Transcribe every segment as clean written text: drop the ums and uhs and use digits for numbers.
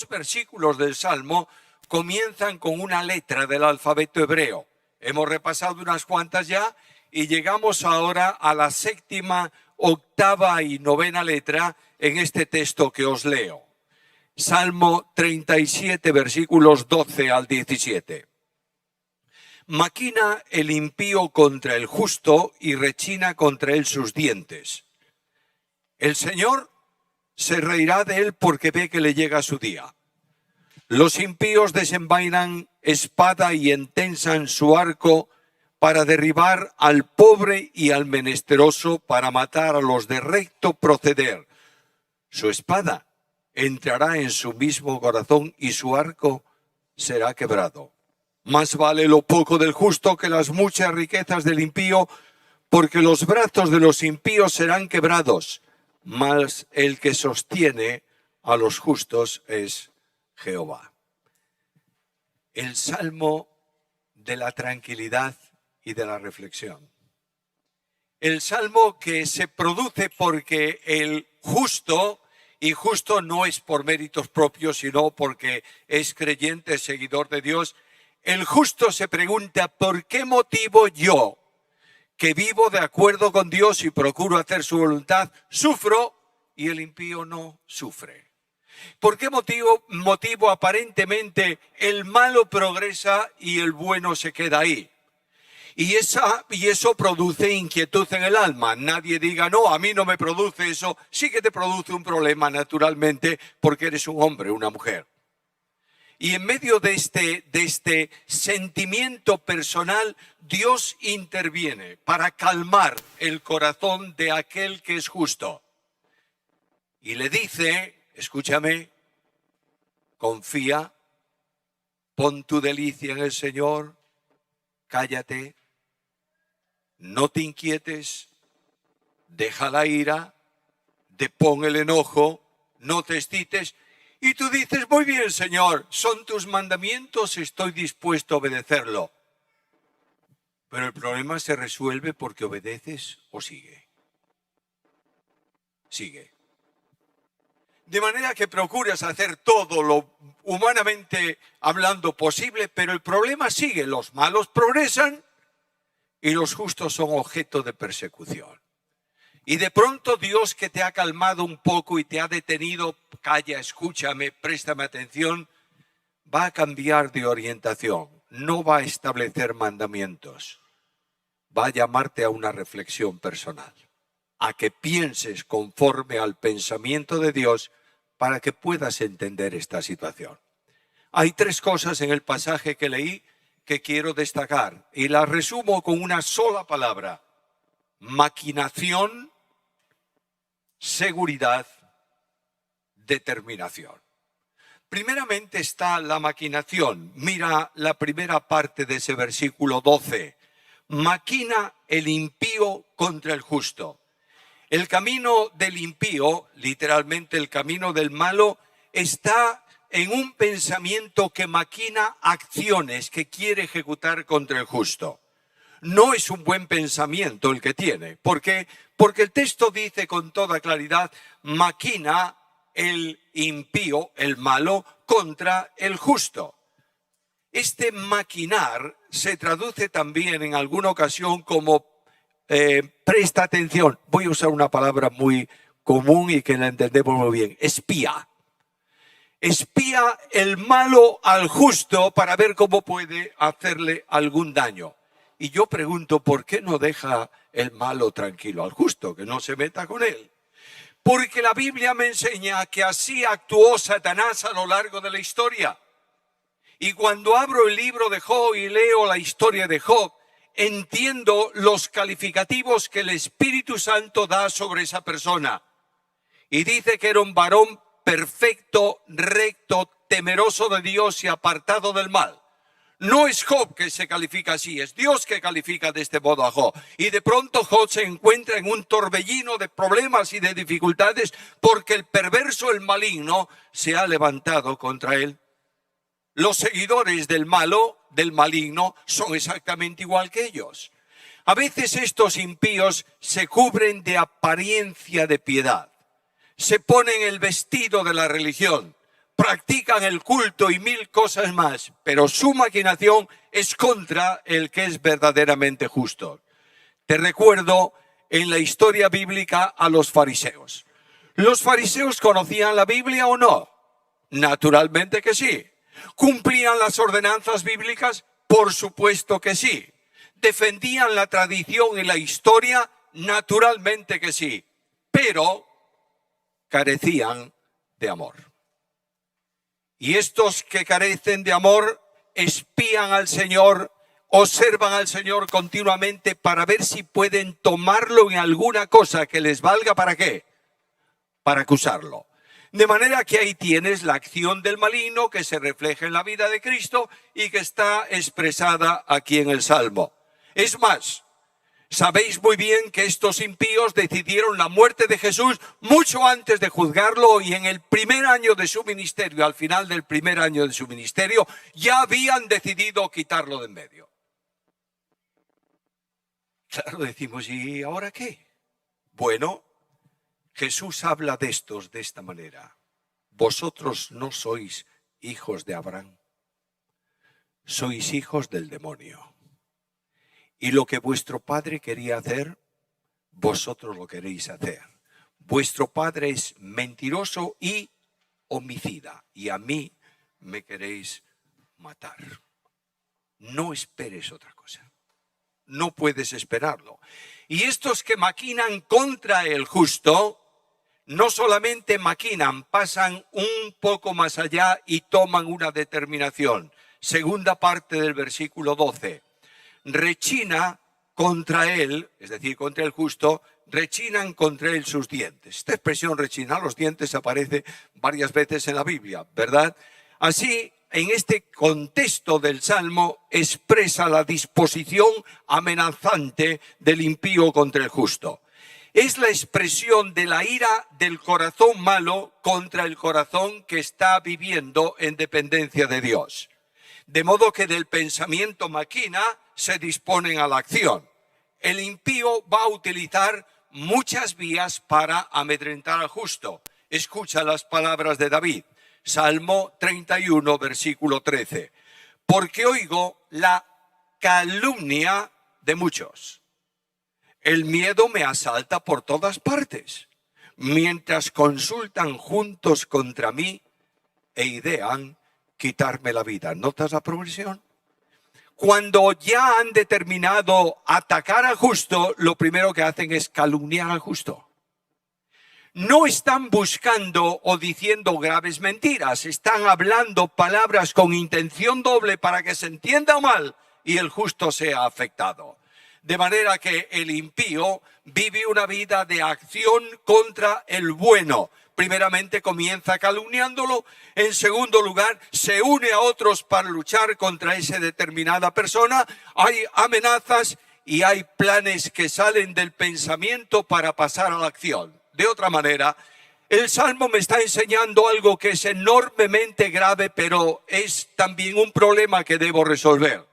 versículos del Salmo comienzan con una letra del alfabeto hebreo. Hemos repasado unas cuantas ya y llegamos ahora a la séptima, octava y novena letra en este texto que os leo. Salmo 37, versículos 12 al 17. Maquina el impío contra el justo y rechina contra él sus dientes. El Señor se reirá de él porque ve que le llega su día. Los impíos desenvainan espada y entensan su arco para derribar al pobre y al menesteroso, para matar a los de recto proceder. Su espada entrará en su mismo corazón y su arco será quebrado. Más vale lo poco del justo que las muchas riquezas del impío, porque los brazos de los impíos serán quebrados, mas el que sostiene a los justos es Jehová. El salmo de la tranquilidad y de la reflexión. El salmo que se produce porque el justo, y justo no es por méritos propios, sino porque es creyente, seguidor de Dios, el justo se pregunta: ¿por qué motivo yo, que vivo de acuerdo con Dios y procuro hacer su voluntad, sufro y el impío no sufre? ¿Por qué motivo aparentemente el malo progresa y el bueno se queda ahí? Y eso produce inquietud en el alma. Nadie diga: no, a mí no me produce eso. Sí que te produce un problema, naturalmente, porque eres un hombre, una mujer. Y en medio de este sentimiento personal, Dios interviene para calmar el corazón de aquel que es justo. Y le dice: escúchame, confía, pon tu delicia en el Señor, cállate, no te inquietes, deja la ira, depón el enojo, no te excites. Y tú dices: muy bien, Señor, son tus mandamientos, estoy dispuesto a obedecerlo. Pero el problema se resuelve porque obedeces o sigue. Sigue. De manera que procuras hacer todo lo humanamente hablando posible, pero el problema sigue. Los malos progresan y los justos son objeto de persecución. Y de pronto Dios, que te ha calmado un poco y te ha detenido, calla, escúchame, préstame atención, va a cambiar de orientación. No va a establecer mandamientos. Va a llamarte a una reflexión personal, a que pienses conforme al pensamiento de Dios para que puedas entender esta situación. Hay tres cosas en el pasaje que leí que quiero destacar y las resumo con una sola palabra: maquinación, seguridad, determinación. Primeramente está la maquinación. Mira la primera parte de ese versículo 12. Maquina el impío contra el justo. El camino del impío, literalmente el camino del malo, está en un pensamiento que maquina acciones que quiere ejecutar contra el justo. No es un buen pensamiento el que tiene. ¿Por qué? Porque el texto dice con toda claridad: maquina el impío, el malo, contra el justo. Este maquinar se traduce también en alguna ocasión como presta atención. Voy a usar una palabra muy común y que la entendemos muy bien: espía. Espía el malo al justo para ver cómo puede hacerle algún daño. Y yo pregunto: ¿por qué no deja el malo tranquilo al justo, que no se meta con él? Porque la Biblia me enseña que así actuó Satanás a lo largo de la historia. Y cuando abro el libro de Job y leo la historia de Job, entiendo los calificativos que el Espíritu Santo da sobre esa persona. Y dice que era un varón perfecto, recto, temeroso de Dios y apartado del mal. No es Job que se califica así, es Dios que califica de este modo a Job. Y de pronto Job se encuentra en un torbellino de problemas y de dificultades porque el perverso, el maligno, se ha levantado contra él. Los seguidores del malo, del maligno, son exactamente igual que ellos. A veces estos impíos se cubren de apariencia de piedad. Se ponen el vestido de la religión practican el culto y 1000 cosas más, pero su maquinación es contra el que es verdaderamente justo. Te recuerdo en la historia bíblica a los fariseos. ¿Los fariseos conocían la Biblia o no? Naturalmente que sí. ¿Cumplían las ordenanzas bíblicas? Por supuesto que sí. ¿Defendían la tradición y la historia? Naturalmente que sí. Pero carecían de amor. Y estos que carecen de amor espían al Señor, observan al Señor continuamente para ver si pueden tomarlo en alguna cosa que les valga. ¿Para qué? Para acusarlo. De manera que ahí tienes la acción del maligno que se refleja en la vida de Cristo y que está expresada aquí en el Salmo. Es más, sabéis muy bien que estos impíos decidieron la muerte de Jesús mucho antes de juzgarlo, y en el primer año de su ministerio, al final del primer año de su ministerio, ya habían decidido quitarlo de en medio. Claro, decimos, ¿y ahora qué? Bueno, Jesús habla de estos de esta manera. Vosotros no sois hijos de Abraham, sois hijos del demonio. Y lo que vuestro padre quería hacer, vosotros lo queréis hacer. Vuestro padre es mentiroso y homicida, y a mí me queréis matar. No esperes otra cosa. No puedes esperarlo. Y estos que maquinan contra el justo, no solamente maquinan, pasan un poco más allá y toman una determinación. Segunda parte del versículo 12. Rechina contra él, es decir, contra el justo, rechinan contra él sus dientes. Esta expresión rechinar los dientes aparece varias veces en la Biblia, ¿verdad? Así, en este contexto del Salmo, expresa la disposición amenazante del impío contra el justo. Es la expresión de la ira del corazón malo contra el corazón que está viviendo en dependencia de Dios. De modo que del pensamiento maquina se disponen a la acción. El impío va a utilizar muchas vías para amedrentar al justo. Escucha las palabras de David. Salmo 31, versículo 13. Porque oigo la calumnia de muchos. El miedo me asalta por todas partes, mientras consultan juntos contra mí e idean quitarme la vida. ¿Notas la progresión? Cuando ya han determinado atacar al justo, lo primero que hacen es calumniar al justo. No están buscando o diciendo graves mentiras, están hablando palabras con intención doble para que se entienda mal y el justo sea afectado. De manera que el impío vive una vida de acción contra el bueno. Primeramente comienza calumniándolo, en segundo lugar se une a otros para luchar contra esa determinada persona. Hay amenazas y hay planes que salen del pensamiento para pasar a la acción. De otra manera, el Salmo me está enseñando algo que es enormemente grave, pero es también un problema que debo resolver.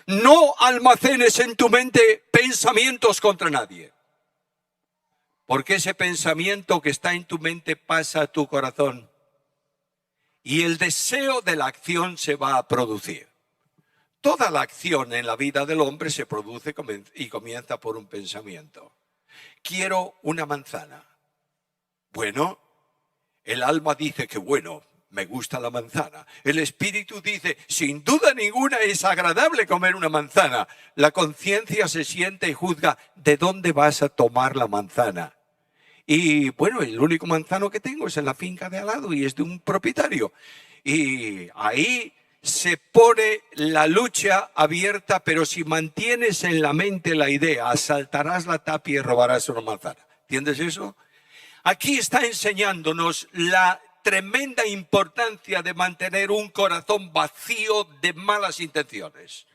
No almacenes en tu mente pensamientos contra nadie, porque ese pensamiento que está en tu mente pasa a tu corazón y el deseo de la acción se va a producir. Toda la acción en la vida del hombre se produce y comienza por un pensamiento. Quiero una manzana. Bueno, el alma dice que bueno, me gusta la manzana. El espíritu dice, sin duda ninguna es agradable comer una manzana. La conciencia se siente y juzga, ¿de dónde vas a tomar la manzana? Y bueno, el único manzano que tengo es en la finca de al lado y es de un propietario. Y ahí se pone la lucha abierta, pero si mantienes en la mente la idea, asaltarás la tapia y robarás una manzana. ¿Entiendes eso? Aquí está enseñándonos la tremenda importancia de mantener un corazón vacío de malas intenciones.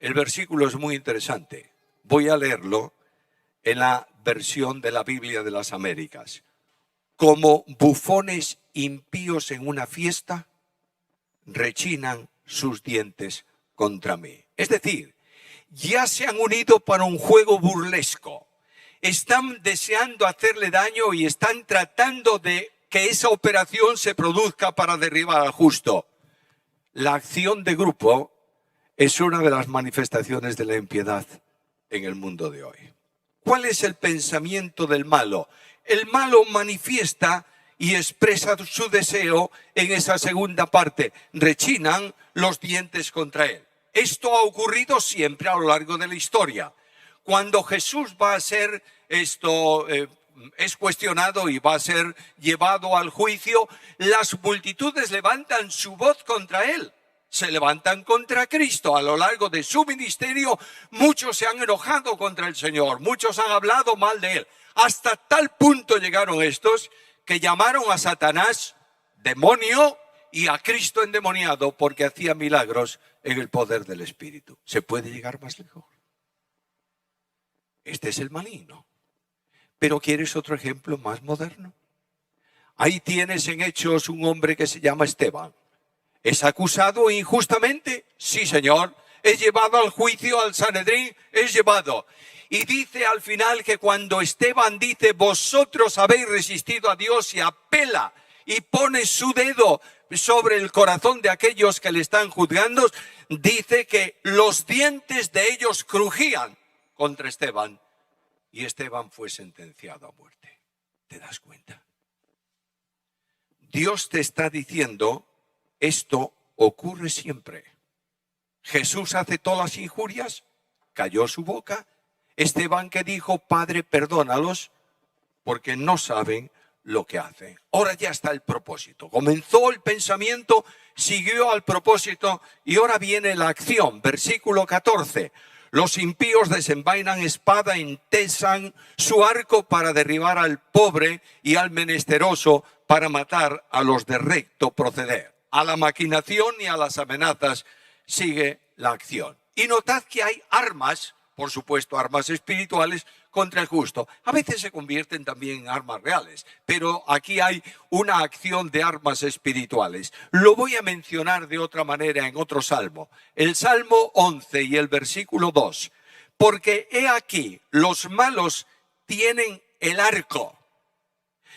El versículo es muy interesante. Voy a leerlo en la versión de la Biblia de las Américas. Como bufones impíos en una fiesta, rechinan sus dientes contra mí. Es decir, ya se han unido para un juego burlesco. Están deseando hacerle daño y están tratando de que esa operación se produzca para derribar al justo. La acción de grupo es una de las manifestaciones de la impiedad en el mundo de hoy. ¿Cuál es el pensamiento del malo? El malo manifiesta y expresa su deseo en esa segunda parte. Rechinan los dientes contra él. Esto ha ocurrido siempre a lo largo de la historia. Cuando Jesús va a ser es cuestionado y va a ser llevado al juicio, las multitudes levantan su voz contra él. Se levantan contra Cristo. A lo largo de su ministerio, muchos se han enojado contra el Señor, muchos han hablado mal de él. Hasta tal punto llegaron estos que llamaron a Satanás demonio y a Cristo endemoniado porque hacía milagros en el poder del Espíritu. ¿Se puede llegar más lejos? Este es el maligno. Pero ¿quieres otro ejemplo más moderno? Ahí tienes en Hechos un hombre que se llama Esteban. ¿Es acusado injustamente? Sí, Señor. ¿Es llevado al juicio, al Sanedrín? Es llevado. Y dice al final que cuando Esteban dice, vosotros habéis resistido a Dios, y apela y pone su dedo sobre el corazón de aquellos que le están juzgando, dice que los dientes de ellos crujían contra Esteban. Y Esteban fue sentenciado a muerte. ¿Te das cuenta? Dios te está diciendo, esto ocurre siempre. Jesús aceptó las injurias, cayó su boca. Esteban que dijo, Padre, perdónalos, porque no saben lo que hacen. Ahora ya está el propósito. Comenzó el pensamiento, siguió al propósito y ahora viene la acción. Versículo 14. Los impíos desenvainan espada, entesan su arco para derribar al pobre y al menesteroso, para matar a los de recto proceder. A la maquinación y a las amenazas sigue la acción. Y notad que hay armas, por supuesto armas espirituales, contra el justo. A veces se convierten también en armas reales, pero aquí hay una acción de armas espirituales. Lo voy a mencionar de otra manera en otro salmo. El Salmo 11 y el versículo 2. Porque he aquí, los malos tienen el arco,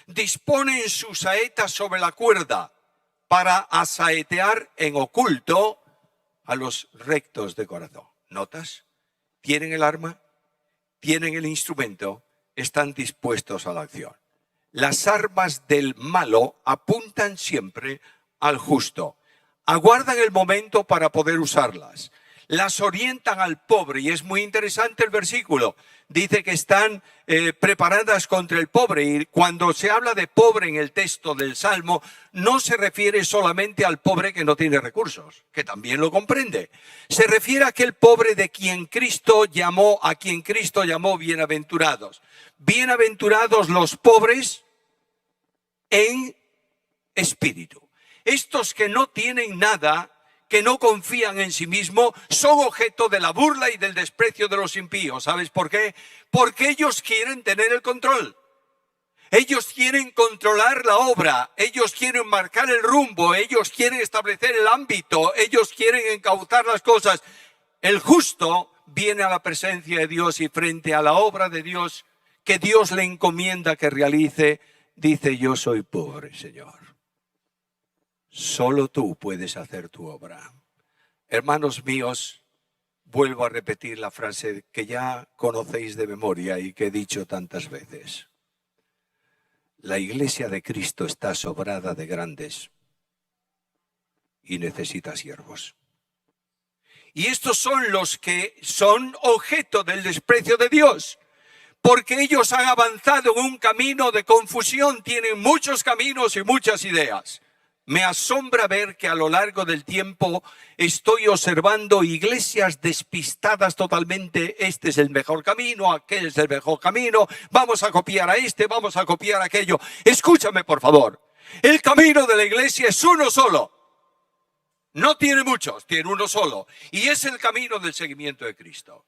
disponen sus saetas sobre la cuerda para asaetear en oculto a los rectos de corazón. ¿Notas? Tienen el arma, tienen el instrumento, están dispuestos a la acción. Las armas del malo apuntan siempre al justo. Aguardan el momento para poder usarlas. Las orientan al pobre, y es muy interesante el versículo. Dice que están preparadas contra el pobre, y cuando se habla de pobre en el texto del Salmo, no se refiere solamente al pobre que no tiene recursos, que también lo comprende. Se refiere a aquel pobre de quien Cristo llamó, a quien Cristo llamó bienaventurados. Bienaventurados los pobres en espíritu. Estos que no tienen nada, que no confían en sí mismos, son objeto de la burla y del desprecio de los impíos. ¿Sabes por qué? Porque ellos quieren tener el control. Ellos quieren controlar la obra, ellos quieren marcar el rumbo, ellos quieren establecer el ámbito, ellos quieren encauzar las cosas. El justo viene a la presencia de Dios y frente a la obra de Dios que Dios le encomienda que realice, dice, yo soy pobre, Señor. Solo tú puedes hacer tu obra. Hermanos míos, vuelvo a repetir la frase que ya conocéis de memoria y que he dicho tantas veces. La iglesia de Cristo está sobrada de grandes y necesita siervos. Y estos son los que son objeto del desprecio de Dios, porque ellos han avanzado en un camino de confusión, tienen muchos caminos y muchas ideas. Me asombra ver que a lo largo del tiempo estoy observando iglesias despistadas totalmente. Este es el mejor camino, aquel es el mejor camino, vamos a copiar a este, vamos a copiar a aquello. Escúchame, por favor. El camino de la iglesia es uno solo. No tiene muchos, tiene uno solo. Y es el camino del seguimiento de Cristo.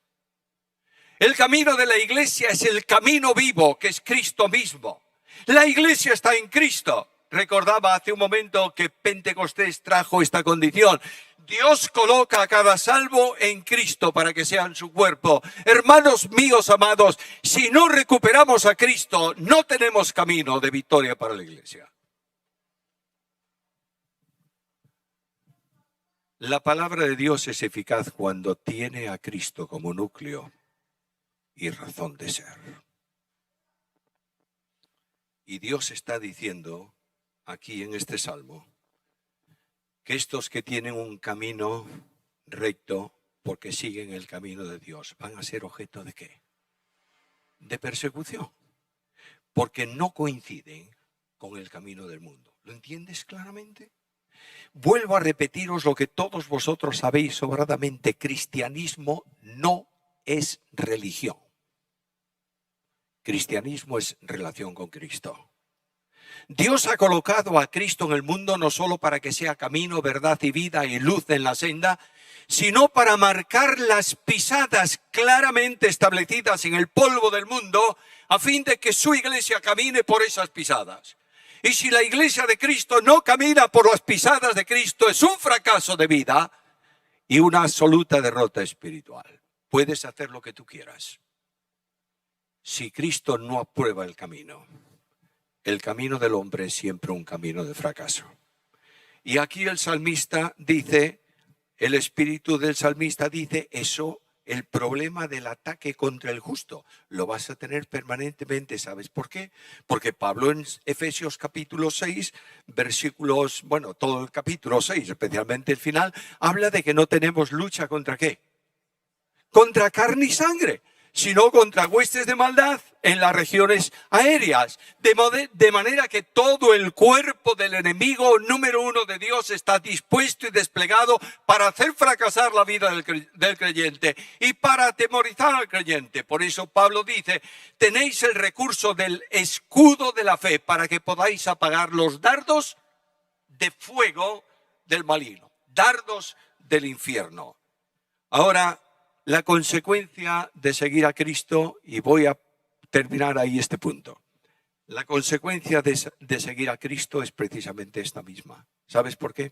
El camino de la iglesia es el camino vivo, que es Cristo mismo. La iglesia está en Cristo. Recordaba hace un momento que Pentecostés trajo esta condición. Dios coloca a cada salvo en Cristo para que sean su cuerpo. Hermanos míos amados, si no recuperamos a Cristo, no tenemos camino de victoria para la iglesia. La palabra de Dios es eficaz cuando tiene a Cristo como núcleo y razón de ser. Y Dios está diciendo aquí en este salmo que estos que tienen un camino recto porque siguen el camino de Dios van a ser objeto ¿de qué? De persecución, porque no coinciden con el camino del mundo. ¿Lo entiendes claramente? Vuelvo a repetiros lo que todos vosotros sabéis sobradamente: cristianismo no es religión. Cristianismo es relación con Cristo. Dios ha colocado a Cristo en el mundo no solo para que sea camino, verdad y vida y luz en la senda, sino para marcar las pisadas claramente establecidas en el polvo del mundo a fin de que su iglesia camine por esas pisadas. Y si la iglesia de Cristo no camina por las pisadas de Cristo, es un fracaso de vida y una absoluta derrota espiritual. Puedes hacer lo que tú quieras. Si Cristo no aprueba el camino del hombre es siempre un camino de fracaso. Y aquí el salmista dice, el espíritu del salmista dice eso, el problema del ataque contra el justo lo vas a tener permanentemente. ¿Sabes por qué? Porque Pablo en Efesios capítulo 6, versículos, todo el capítulo 6, especialmente el final, habla de que no tenemos lucha contra ¿qué? Contra carne y sangre, sino contra huestes de maldad en las regiones aéreas. De manera que todo el cuerpo del enemigo número uno de Dios está dispuesto y desplegado para hacer fracasar la vida del creyente y para atemorizar al creyente. Por eso Pablo dice, tenéis el recurso del escudo de la fe para que podáis apagar los dardos de fuego del maligno, dardos del infierno. Ahora, la consecuencia de seguir a Cristo, y voy a terminar ahí este punto, la consecuencia de seguir a Cristo es precisamente esta misma. ¿Sabes por qué?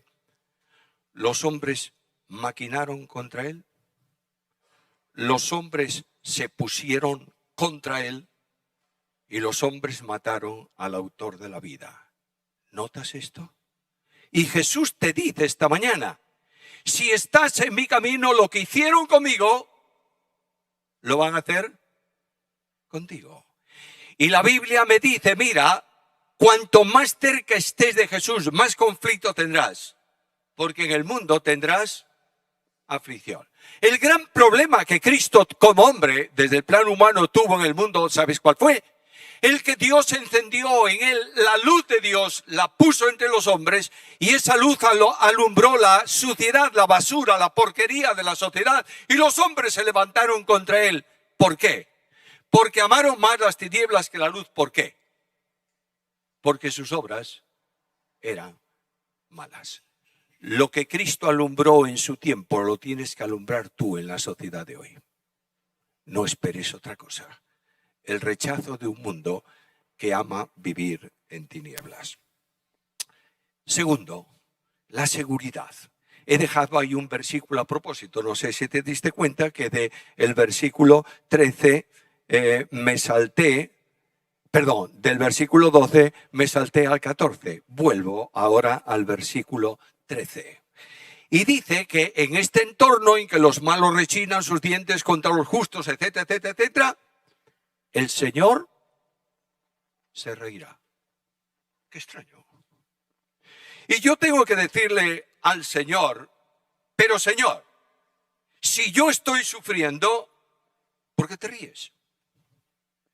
Los hombres maquinaron contra Él, los hombres se pusieron contra Él y los hombres mataron al autor de la vida. ¿Notas esto? Y Jesús te dice esta mañana, si estás en mi camino, lo que hicieron conmigo, lo van a hacer contigo. Y la Biblia me dice, mira, cuanto más cerca estés de Jesús, más conflicto tendrás, porque en el mundo tendrás aflicción. El gran problema que Cristo como hombre, desde el plano humano, tuvo en el mundo, ¿sabes cuál fue? El que Dios encendió en él, la luz de Dios la puso entre los hombres y esa luz alumbró la suciedad, la basura, la porquería de la sociedad y los hombres se levantaron contra él. ¿Por qué? Porque amaron más las tinieblas que la luz. ¿Por qué? Porque sus obras eran malas. Lo que Cristo alumbró en su tiempo lo tienes que alumbrar tú en la sociedad de hoy. No esperes otra cosa. El rechazo de un mundo que ama vivir en tinieblas. Segundo, la seguridad. He dejado ahí un versículo a propósito. No sé si te diste cuenta que del versículo 13 del versículo 12 me salté al 14. Vuelvo ahora al versículo 13. Y dice que en este entorno en que los malos rechinan sus dientes contra los justos, etcétera, etcétera, etcétera, el Señor se reirá. Qué extraño. Y yo tengo que decirle al Señor, pero Señor, si yo estoy sufriendo, ¿por qué te ríes?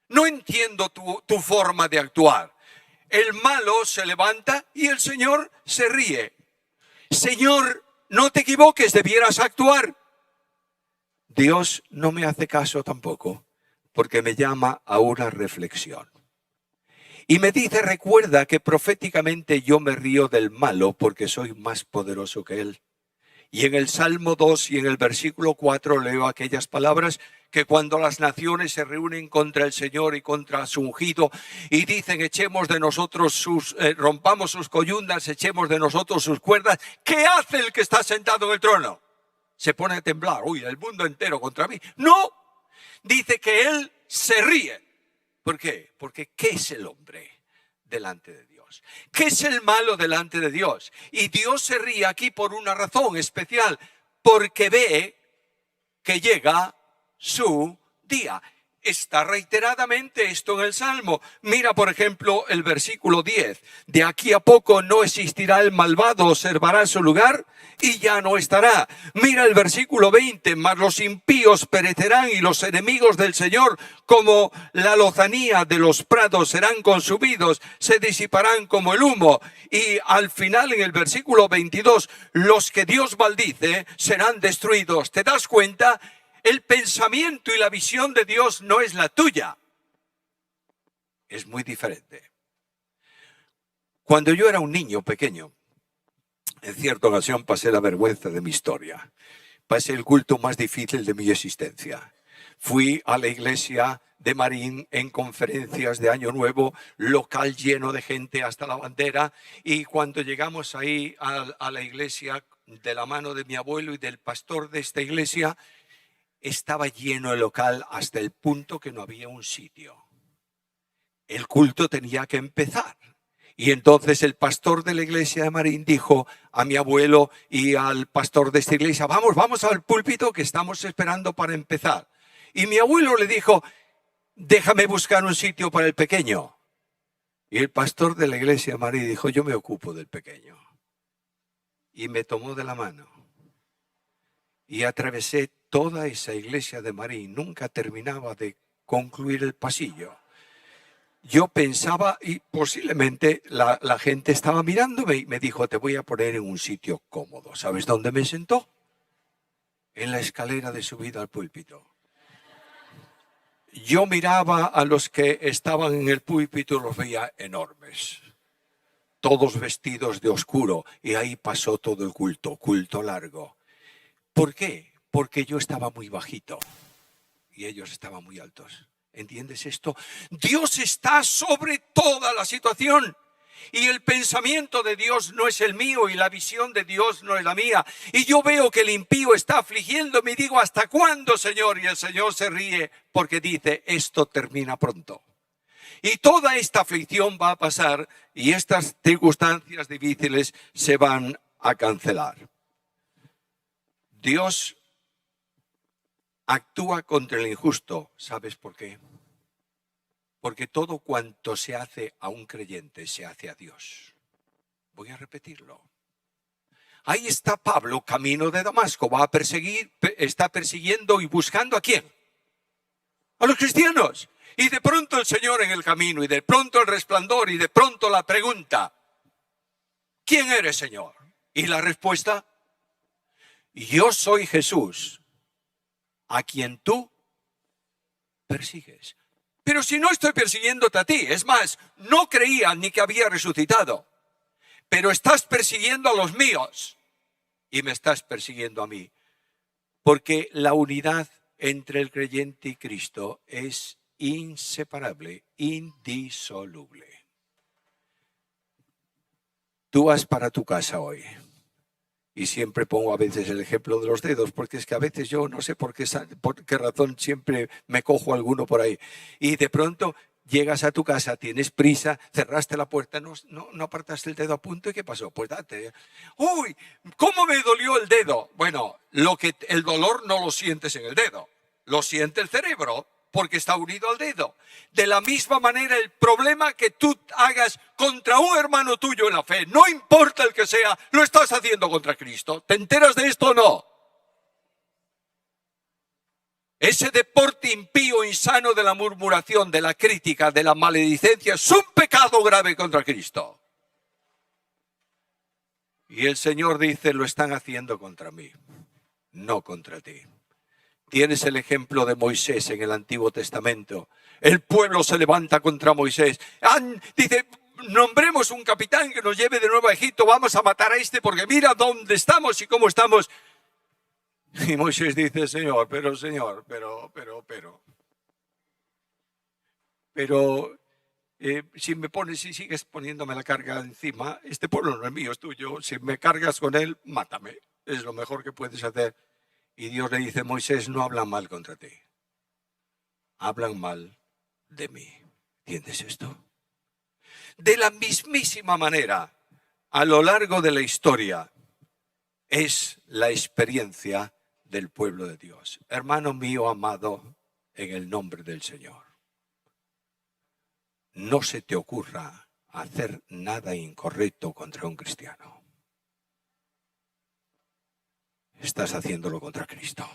No entiendo tu forma de actuar. El malo se levanta y el Señor se ríe. Señor, no te equivoques, debieras actuar. Dios no me hace caso tampoco, porque me llama a una reflexión. Y me dice, recuerda que proféticamente yo me río del malo porque soy más poderoso que él. Y en el Salmo 2 y en el versículo 4 leo aquellas palabras que cuando las naciones se reúnen contra el Señor y contra su ungido y dicen echemos de nosotros rompamos sus coyundas, echemos de nosotros sus cuerdas, ¿qué hace el que está sentado en el trono? Se pone a temblar, uy, el mundo entero contra mí. No, dice que él se ríe. ¿Por qué? Porque ¿qué es el hombre delante de Dios? Dios. ¿Qué es el malo delante de Dios? Y Dios se ríe aquí por una razón especial, porque ve que llega su día. Está reiteradamente esto en el Salmo. Mira, por ejemplo, el versículo 10. De aquí a poco no existirá el malvado, observará su lugar y ya no estará. Mira el versículo 20. Mas los impíos perecerán y los enemigos del Señor, como la lozanía de los prados, serán consumidos, se disiparán como el humo. Y al final, en el versículo 22, los que Dios maldice serán destruidos. ¿Te das cuenta? El pensamiento y la visión de Dios no es la tuya. Es muy diferente. Cuando yo era un niño pequeño, en cierta ocasión pasé la vergüenza de mi historia. Pasé el culto más difícil de mi existencia. Fui a la iglesia de Marín en conferencias de Año Nuevo, local lleno de gente hasta la bandera. Y cuando llegamos ahí a la iglesia, de la mano de mi abuelo y del pastor de esta iglesia, estaba lleno el local hasta el punto que no había un sitio. El culto tenía que empezar. Y entonces el pastor de la iglesia de Marín dijo a mi abuelo y al pastor de esta iglesia: vamos al púlpito que estamos esperando para empezar. Y mi abuelo le dijo: déjame buscar un sitio para el pequeño. Y el pastor de la iglesia de Marín dijo: yo me ocupo del pequeño. Y me tomó de la mano. Y atravesé toda esa iglesia de Marín. Nunca terminaba de concluir el pasillo. Yo pensaba, y posiblemente la gente estaba mirándome, y me dijo: te voy a poner en un sitio cómodo. ¿Sabes dónde me sentó? En la escalera de subida al púlpito. Yo miraba a los que estaban en el púlpito y los veía enormes. Todos vestidos de oscuro. Y ahí pasó todo el culto largo. ¿Por qué? Porque yo estaba muy bajito y ellos estaban muy altos. ¿Entiendes esto? Dios está sobre toda la situación. Y el pensamiento de Dios no es el mío y la visión de Dios no es la mía. Y yo veo que el impío está afligiéndome y digo: ¿hasta cuándo, Señor? Y el Señor se ríe porque dice: esto termina pronto. Y toda esta aflicción va a pasar y estas circunstancias difíciles se van a cancelar. Dios actúa contra el injusto. ¿Sabes por qué? Porque todo cuanto se hace a un creyente se hace a Dios. Voy a repetirlo. Ahí está Pablo, camino de Damasco. Está persiguiendo y buscando ¿a quién? A los cristianos. Y de pronto el Señor en el camino, y de pronto el resplandor, y de pronto la pregunta: ¿quién eres, Señor? Y la respuesta: yo soy Jesús, a quien tú persigues. Pero si no estoy persiguiéndote a ti, es más, no creía ni que había resucitado, pero estás persiguiendo a los míos y me estás persiguiendo a mí, porque la unidad entre el creyente y Cristo es inseparable, indisoluble. Tú vas para tu casa hoy. Y siempre pongo a veces el ejemplo de los dedos, porque es que a veces yo no sé por qué razón siempre me cojo alguno por ahí. Y de pronto llegas a tu casa, tienes prisa, cerraste la puerta, no apartaste el dedo a punto. ¿Y qué pasó? Pues date. ¡Uy! ¿Cómo me dolió el dedo? Bueno, el dolor no lo sientes en el dedo, lo siente el cerebro, porque está unido al dedo. De la misma manera, el problema que tú hagas contra un hermano tuyo en la fe, no importa el que sea, lo estás haciendo contra Cristo. ¿Te enteras de esto o no? Ese deporte impío, insano de la murmuración, de la crítica, de la maledicencia, es un pecado grave contra Cristo. Y el Señor dice: lo están haciendo contra mí, no contra ti. Tienes el ejemplo de Moisés en el Antiguo Testamento. El pueblo se levanta contra Moisés. Dice: nombremos un capitán que nos lleve de nuevo a Egipto. Vamos a matar a este porque mira dónde estamos y cómo estamos. Y Moisés dice: Señor, pero si sigues poniéndome la carga encima, este pueblo no es mío, es tuyo. Si me cargas con él, mátame. Es lo mejor que puedes hacer. Y Dios le dice: Moisés, no hablan mal contra ti, hablan mal de mí. ¿Entiendes esto? de la mismísima manera, a lo largo de la historia, es la experiencia del pueblo de Dios. Hermano mío amado, en el nombre del Señor, no se te ocurra hacer nada incorrecto contra un cristiano. Estás haciéndolo contra Cristo.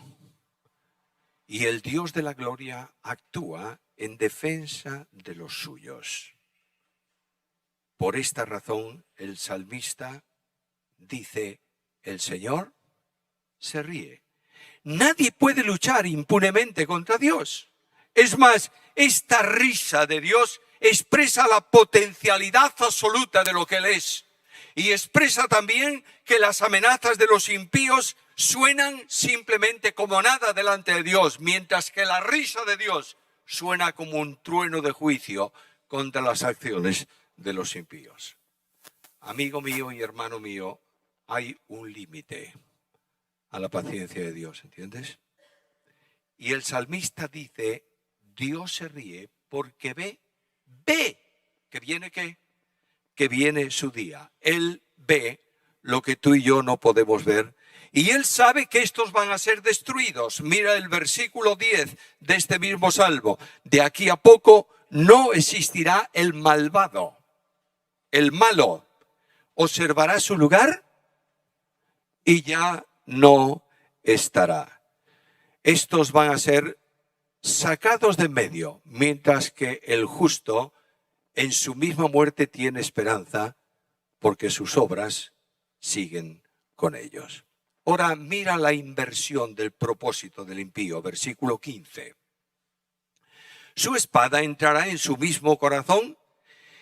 Y el Dios de la gloria actúa en defensa de los suyos. Por esta razón, el salmista dice: el Señor se ríe. Nadie puede luchar impunemente contra Dios. Es más, esta risa de Dios expresa la potencialidad absoluta de lo que Él es. Y expresa también que las amenazas de los impíos suenan simplemente como nada delante de Dios, mientras que la risa de Dios suena como un trueno de juicio contra las acciones de los impíos. Amigo mío y hermano mío, hay un límite a la paciencia de Dios, ¿entiendes? Y el salmista dice: Dios se ríe porque ve que viene ¿qué? Que viene su día. Él ve lo que tú y yo no podemos ver. Y Él sabe que estos van a ser destruidos. Mira el versículo 10 de este mismo salmo. De aquí a poco no existirá el malvado. El malo observará su lugar y ya no estará. Estos van a ser sacados de en medio, mientras que el justo en su misma muerte tiene esperanza, porque sus obras siguen con ellos. Ahora mira la inversión del propósito del impío, versículo 15. Su espada entrará en su mismo corazón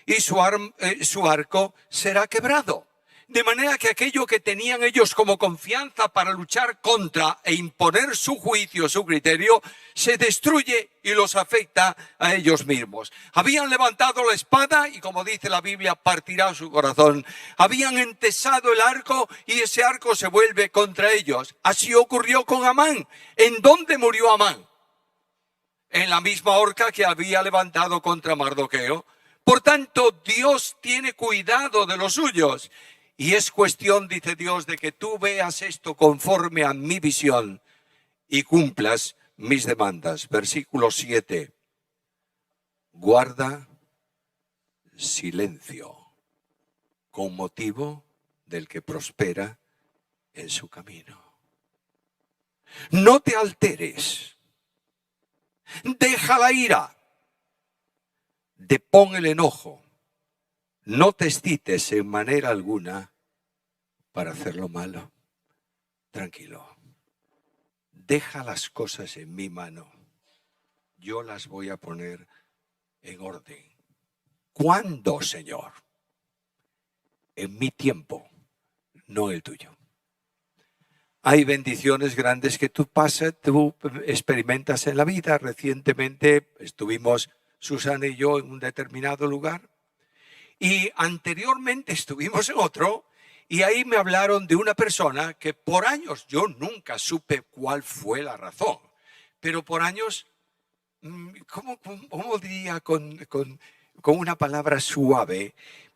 y su arco será quebrado. De manera que aquello que tenían ellos como confianza para luchar contra e imponer su juicio, su criterio, se destruye y los afecta a ellos mismos. Habían levantado la espada y, como dice la Biblia, partirá su corazón. Habían entesado el arco y ese arco se vuelve contra ellos. Así ocurrió con Amán. ¿En dónde murió Amán? En la misma horca que había levantado contra Mardoqueo. Por tanto, Dios tiene cuidado de los suyos. Y es cuestión, dice Dios, de que tú veas esto conforme a mi visión y cumplas mis demandas. Versículo 7. Guarda silencio con motivo del que prospera en su camino. No te alteres. Deja la ira. Depón el enojo. No te excites en manera alguna para hacer lo malo. Tranquilo. Deja las cosas en mi mano. Yo las voy a poner en orden. ¿Cuándo, Señor? En mi tiempo, no el tuyo. Hay bendiciones grandes que tú experimentas en la vida. Recientemente estuvimos Susana y yo en un determinado lugar. Y anteriormente estuvimos en otro, y ahí me hablaron de una persona que por años, yo nunca supe cuál fue la razón, pero por años, ¿cómo diría con una palabra suave?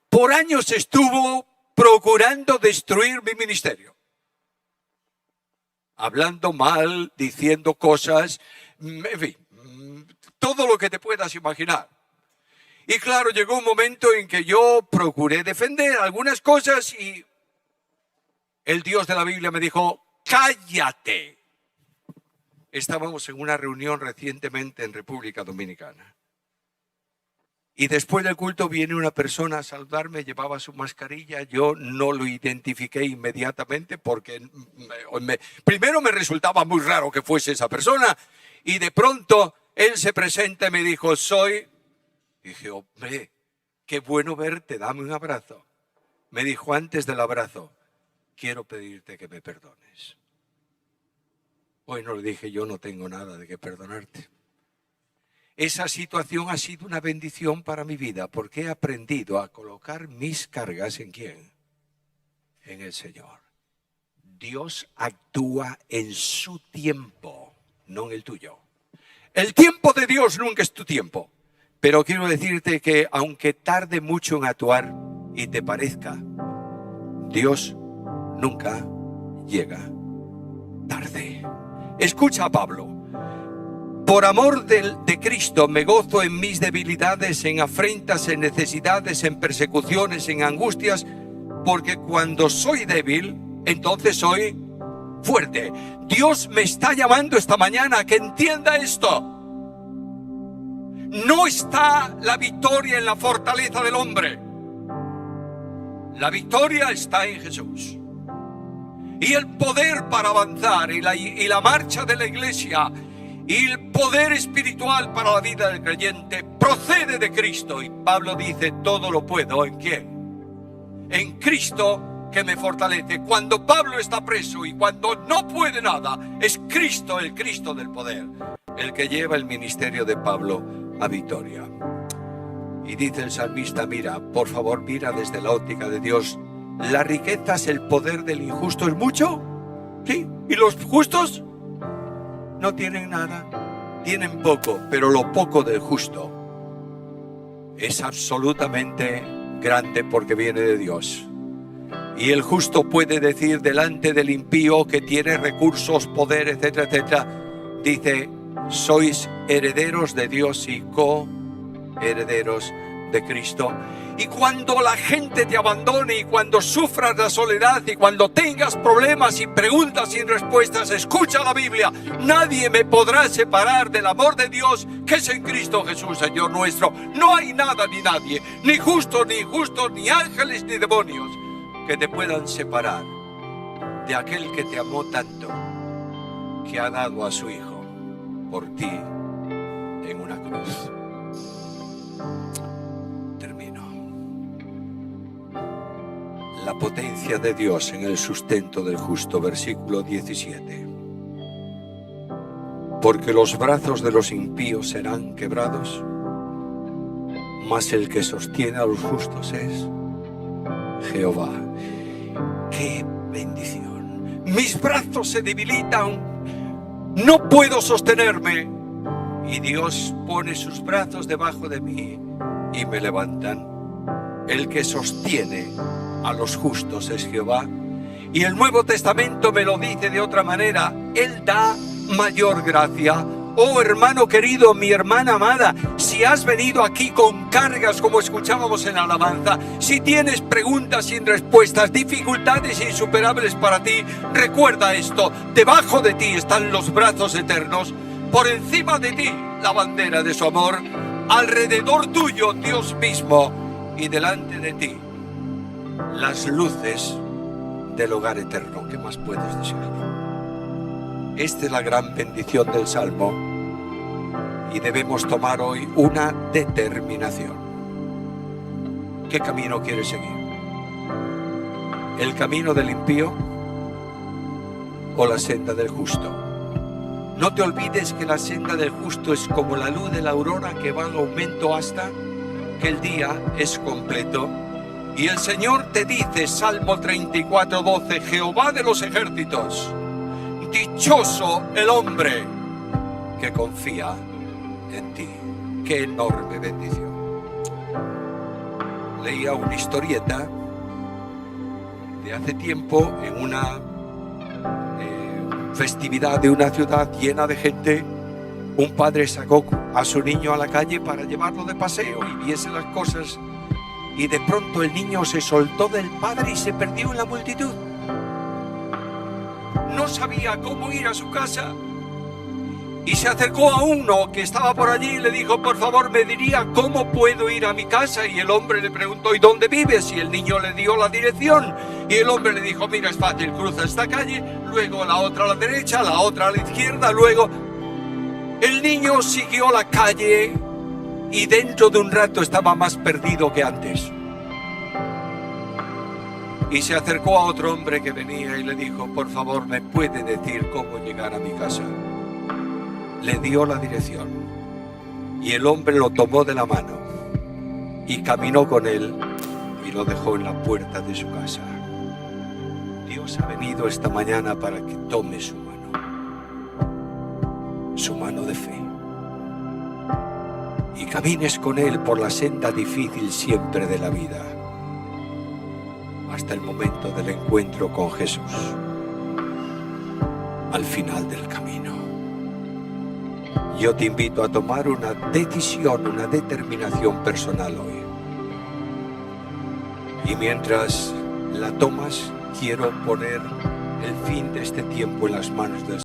Por años estuvo procurando destruir mi ministerio. Hablando mal, diciendo cosas, en fin, todo lo que te puedas imaginar. Y claro, llegó un momento en que yo procuré defender algunas cosas y el Dios de la Biblia me dijo: cállate. Estábamos en una reunión recientemente en República Dominicana. Y después del culto viene una persona a saludarme, llevaba su mascarilla. Yo no lo identifiqué inmediatamente porque primero me resultaba muy raro que fuese esa persona. Y de pronto él se presenta y me dijo: Dije: hombre, qué bueno verte, dame un abrazo. Me dijo antes del abrazo: quiero pedirte que me perdones. Bueno, le dije: yo no tengo nada de que perdonarte. Esa situación ha sido una bendición para mi vida porque he aprendido a colocar mis cargas ¿en quién? En el Señor. Dios actúa en su tiempo, no en el tuyo. El tiempo de Dios nunca es tu tiempo. Pero quiero decirte que aunque tarde mucho en actuar y te parezca, Dios nunca llega tarde. Escucha a Pablo. Por amor de Cristo me gozo en mis debilidades, en afrentas, en necesidades, en persecuciones, en angustias, porque cuando soy débil, entonces soy fuerte. Dios me está llamando esta mañana a que entienda esto. No está la victoria en la fortaleza del hombre. La victoria está en Jesús. Y el poder para avanzar y la marcha de la iglesia y el poder espiritual para la vida del creyente procede de Cristo. Y Pablo dice, todo lo puedo, ¿en quién? En Cristo que me fortalece. Cuando Pablo está preso y cuando no puede nada, es Cristo, el Cristo del poder, el que lleva el ministerio de Pablo a victoria. Y dice el salmista, mira, por favor, mira desde la óptica de Dios. ¿Las riquezas, el poder del injusto es mucho? ¿Sí? ¿Y los justos? No tienen nada, tienen poco, pero lo poco del justo es absolutamente grande porque viene de Dios. Y el justo puede decir delante del impío que tiene recursos, poder, etcétera, etcétera, dice, sois herederos de Dios y coherederos de Cristo. Y cuando la gente te abandone y cuando sufras la soledad y cuando tengas problemas y preguntas sin respuestas, escucha la Biblia. Nadie me podrá separar del amor de Dios que es en Cristo Jesús, Señor nuestro. No hay nada ni nadie, ni justos, ni injustos, ni ángeles, ni demonios, que te puedan separar de aquel que te amó tanto, que ha dado a su Hijo por ti en una cruz. La potencia de Dios en el sustento del justo, versículo 17. Porque los brazos de los impíos serán quebrados, mas el que sostiene a los justos es Jehová. ¡Qué bendición! Mis brazos se debilitan, no puedo sostenerme, y Dios pone sus brazos debajo de mí y me levantan. El que sostiene a los justos es Jehová. Y el Nuevo Testamento me lo dice de otra manera, Él da mayor gracia. Oh hermano querido, mi hermana amada, si has venido aquí con cargas como escuchábamos en la alabanza, si tienes preguntas sin respuestas, dificultades insuperables para ti, recuerda esto, debajo de ti están los brazos eternos, por encima de ti la bandera de su amor, alrededor tuyo Dios mismo y delante de ti las luces del hogar eterno. ¿Qué más puedes decir? Esta es la gran bendición del Salmo y debemos tomar hoy una determinación. ¿Qué camino quieres seguir? ¿El camino del impío o la senda del justo? No te olvides que la senda del justo es como la luz de la aurora que va en aumento hasta que el día es completo. Y el Señor te dice, Salmo 34:12, Jehová de los ejércitos, dichoso el hombre que confía en ti. Qué enorme bendición. Leía una historieta de hace tiempo en una festividad de una ciudad llena de gente. Un padre sacó a su niño a la calle para llevarlo de paseo y viese las cosas, y de pronto el niño se soltó del padre y se perdió en la multitud. No sabía cómo ir a su casa y se acercó a uno que estaba por allí y le dijo, por favor, me diría cómo puedo ir a mi casa. Y el hombre le preguntó, ¿y dónde vives? Y el niño le dio la dirección y el hombre le dijo, mira, es fácil, cruza esta calle, luego la otra a la derecha, la otra a la izquierda, luego... El niño siguió la calle y dentro de un rato estaba más perdido que antes. Y se acercó a otro hombre que venía y le dijo, por favor, ¿me puede decir cómo llegar a mi casa? Le dio la dirección y el hombre lo tomó de la mano y caminó con él y lo dejó en la puerta de su casa. Dios ha venido esta mañana para que tome su mano de fe, y camines con Él por la senda difícil siempre de la vida, hasta el momento del encuentro con Jesús, al final del camino. Yo te invito a tomar una decisión, una determinación personal hoy. Y mientras la tomas, quiero poner el fin de este tiempo en las manos del Señor.